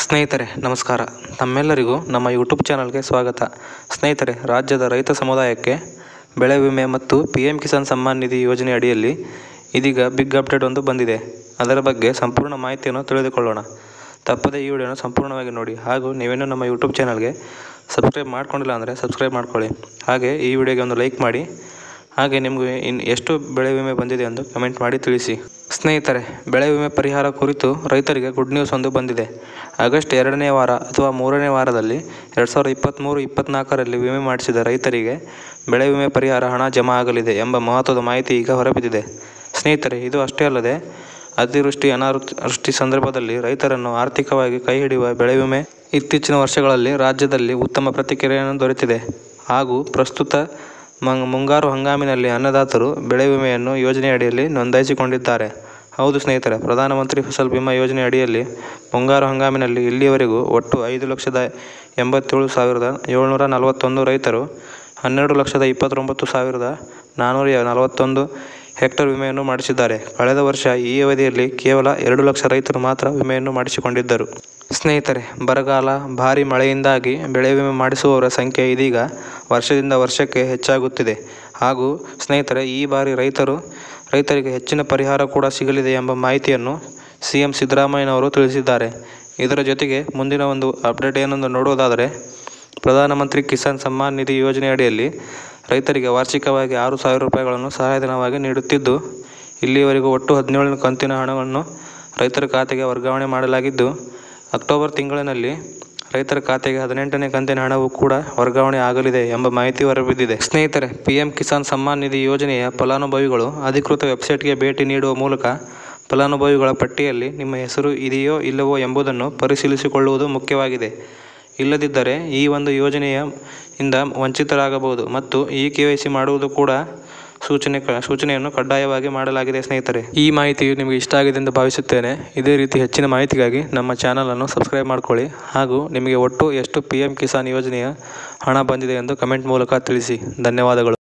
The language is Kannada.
ಸ್ನೇಹಿತರೆ ನಮಸ್ಕಾರ. ತಮ್ಮೆಲ್ಲರಿಗೂ ನಮ್ಮ ಯೂಟ್ಯೂಬ್ ಚಾನಲ್ಗೆ ಸ್ವಾಗತ. ಸ್ನೇಹಿತರೆ, ರಾಜ್ಯದ ರೈತ ಸಮುದಾಯಕ್ಕೆ ಬೆಳೆ ವಿಮೆ ಮತ್ತು PM ಕಿಸಾನ್ ಸಮ್ಮಾನ್ ನಿಧಿ ಯೋಜನೆ ಅಡಿಯಲ್ಲಿ ಇದೀಗ ಬಿಗ್ ಅಪ್ಡೇಟ್ ಒಂದು ಬಂದಿದೆ. ಅದರ ಬಗ್ಗೆ ಸಂಪೂರ್ಣ ಮಾಹಿತಿಯನ್ನು ತಿಳಿದುಕೊಳ್ಳೋಣ. ತಪ್ಪದೇ ಈ ವಿಡಿಯೋನ ಸಂಪೂರ್ಣವಾಗಿ ನೋಡಿ. ಹಾಗೂ ನೀವೇನೂ ನಮ್ಮ ಯೂಟ್ಯೂಬ್ ಚಾನಲ್ಗೆ ಸಬ್ಸ್ಕ್ರೈಬ್ ಮಾಡ್ಕೊಂಡಿಲ್ಲ ಅಂದರೆ ಸಬ್ಸ್ಕ್ರೈಬ್ ಮಾಡ್ಕೊಳ್ಳಿ. ಹಾಗೆ ಈ ವಿಡಿಯೋಗೆ ಒಂದು ಲೈಕ್ ಮಾಡಿ. ಹಾಗೆ ನಿಮಗೆ ಎಷ್ಟು ಬೆಳೆ ವಿಮೆ ಬಂದಿದೆ ಎಂದು ಕಮೆಂಟ್ ಮಾಡಿ ತಿಳಿಸಿ. ಸ್ನೇಹಿತರೆ, ಬೆಳೆ ವಿಮೆ ಪರಿಹಾರ ಕುರಿತು ರೈತರಿಗೆ ಗುಡ್ ನ್ಯೂಸ್ ಒಂದು ಬಂದಿದೆ. ಆಗಸ್ಟ್ 2ನೇ ವಾರ ಅಥವಾ 3ನೇ ವಾರದಲ್ಲಿ 2023-24ರಲ್ಲಿ ವಿಮೆ ಮಾಡಿಸಿದ ರೈತರಿಗೆ ಬೆಳೆ ವಿಮೆ ಪರಿಹಾರ ಹಣ ಜಮಾ ಆಗಲಿದೆ ಎಂಬ ಮಹತ್ವದ ಮಾಹಿತಿ ಈಗ ಹೊರಬಿದ್ದಿದೆ. ಸ್ನೇಹಿತರೆ, ಇದು ಅಷ್ಟೇ ಅಲ್ಲದೆ ಅತಿವೃಷ್ಟಿ ಅನಾವೃಷ್ಟಿ ಸಂದರ್ಭದಲ್ಲಿ ರೈತರನ್ನು ಆರ್ಥಿಕವಾಗಿ ಕೈ ಹಿಡಿಯುವ ಬೆಳೆ ವಿಮೆ ಇತ್ತೀಚಿನ ವರ್ಷಗಳಲ್ಲಿ ರಾಜ್ಯದಲ್ಲಿ ಉತ್ತಮ ಪ್ರತಿಕ್ರಿಯೆಯನ್ನು ದೊರೆತಿದೆ. ಹಾಗೂ ಪ್ರಸ್ತುತ ಮುಂಗಾರು ಹಂಗಾಮಿನಲ್ಲಿ ಅನ್ನದಾತರು ಬೆಳೆ ವಿಮೆಯನ್ನು ಯೋಜನೆಯಡಿಯಲ್ಲಿ ನೋಂದಾಯಿಸಿಕೊಂಡಿದ್ದಾರೆ. ಹೌದು ಸ್ನೇಹಿತರೆ, ಪ್ರಧಾನಮಂತ್ರಿ ಫಸಲ್ ಬಿಮಾ ಯೋಜನೆ ಅಡಿಯಲ್ಲಿ ಮುಂಗಾರು ಹಂಗಾಮಿನಲ್ಲಿ ಇಲ್ಲಿಯವರೆಗೂ ಒಟ್ಟು 5,87,741 ರೈತರು 12,29,441 ಹೆಕ್ಟರ್ ವಿಮೆಯನ್ನು ಮಾಡಿಸಿದ್ದಾರೆ. ಕಳೆದ ವರ್ಷ ಈ ಅವಧಿಯಲ್ಲಿ ಕೇವಲ 2 ಲಕ್ಷ ರೈತರು ಮಾತ್ರ ವಿಮೆಯನ್ನು ಮಾಡಿಸಿಕೊಂಡಿದ್ದರು. ಸ್ನೇಹಿತರೆ, ಬರಗಾಲ, ಭಾರೀ ಮಳೆಯಿಂದಾಗಿ ಬೆಳೆ ವಿಮೆ ಮಾಡಿಸುವವರ ಸಂಖ್ಯೆ ಇದೀಗ ವರ್ಷದಿಂದ ವರ್ಷಕ್ಕೆ ಹೆಚ್ಚಾಗುತ್ತಿದೆ. ಹಾಗೂ ಸ್ನೇಹಿತರೆ, ಈ ಬಾರಿ ರೈತರಿಗೆ ಹೆಚ್ಚಿನ ಪರಿಹಾರ ಕೂಡ ಸಿಗಲಿದೆ ಎಂಬ ಮಾಹಿತಿಯನ್ನು CM ಸಿದ್ದರಾಮಯ್ಯನವರು ತಿಳಿಸಿದ್ದಾರೆ. ಇದರ ಜೊತೆಗೆ ಮುಂದಿನ ಒಂದು ಅಪ್ಡೇಟ್ ಏನೆಂದು ನೋಡುವುದಾದರೆ, ಪ್ರಧಾನಮಂತ್ರಿ ಕಿಸಾನ್ ಸಮ್ಮಾನ್ ನಿಧಿ ಯೋಜನೆ ಅಡಿಯಲ್ಲಿ ರೈತರಿಗೆ ವಾರ್ಷಿಕವಾಗಿ 6,000 ರೂಪಾಯಿಗಳನ್ನು ಸಹಾಯಧನವಾಗಿ ನೀಡುತ್ತಿದ್ದು, ಇಲ್ಲಿಯವರೆಗೂ ಒಟ್ಟು 17 ಕಂತಿನ ಹಣವನ್ನು ರೈತರ ಖಾತೆಗೆ ವರ್ಗಾವಣೆ ಮಾಡಲಾಗಿದ್ದು, ಅಕ್ಟೋಬರ್ ತಿಂಗಳಿನಲ್ಲಿ ರೈತರ ಖಾತೆಗೆ 18ನೇ ಕಂತಿನ ಹಣವೂ ಕೂಡ ವರ್ಗಾವಣೆ ಆಗಲಿದೆ ಎಂಬ ಮಾಹಿತಿ ಹೊರಬಿದ್ದಿದೆ. ಸ್ನೇಹಿತರೆ, PM ಕಿಸಾನ್ ಸಮ್ಮಾನ್ ನಿಧಿ ಯೋಜನೆಯ ಫಲಾನುಭವಿಗಳು ಅಧಿಕೃತ ವೆಬ್ಸೈಟ್ಗೆ ಭೇಟಿ ನೀಡುವ ಮೂಲಕ ಫಲಾನುಭವಿಗಳ ಪಟ್ಟಿಯಲ್ಲಿ ನಿಮ್ಮ ಹೆಸರು ಇದೆಯೋ ಇಲ್ಲವೋ ಎಂಬುದನ್ನು ಪರಿಶೀಲಿಸಿಕೊಳ್ಳುವುದು ಮುಖ್ಯವಾಗಿದೆ. ಇಲ್ಲದಿದ್ದರೆ ಈ ಒಂದು ಯೋಜನೆಯಿಂದ ವಂಚಿತರಾಗಬಹುದು ಮತ್ತು KYC ಮಾಡುವುದು ಕೂಡ ಸೂಚನೆಯನ್ನು ಕಡ್ಡಾಯವಾಗಿ ಮಾಡಲಾಗಿದೆ. ಸ್ನೇಹಿತರೆ, ಈ ಮಾಹಿತಿಯು ನಿಮಗೆ ಇಷ್ಟ ಆಗಿದೆ ಎಂದು ಭಾವಿಸುತ್ತೇನೆ. ಇದೇ ರೀತಿ ಹೆಚ್ಚಿನ ಮಾಹಿತಿಗಾಗಿ ನಮ್ಮ ಚಾನಲನ್ನು ಸಬ್ಸ್ಕ್ರೈಬ್ ಮಾಡಿಕೊಳ್ಳಿ. ಹಾಗೂ ನಿಮಗೆ ಒಟ್ಟು ಎಷ್ಟು PM ಕಿಸಾನ್ ಯೋಜನೆಯ ಹಣ ಬಂದಿದೆ ಎಂದು ಕಮೆಂಟ್ ಮೂಲಕ ತಿಳಿಸಿ. ಧನ್ಯವಾದಗಳು.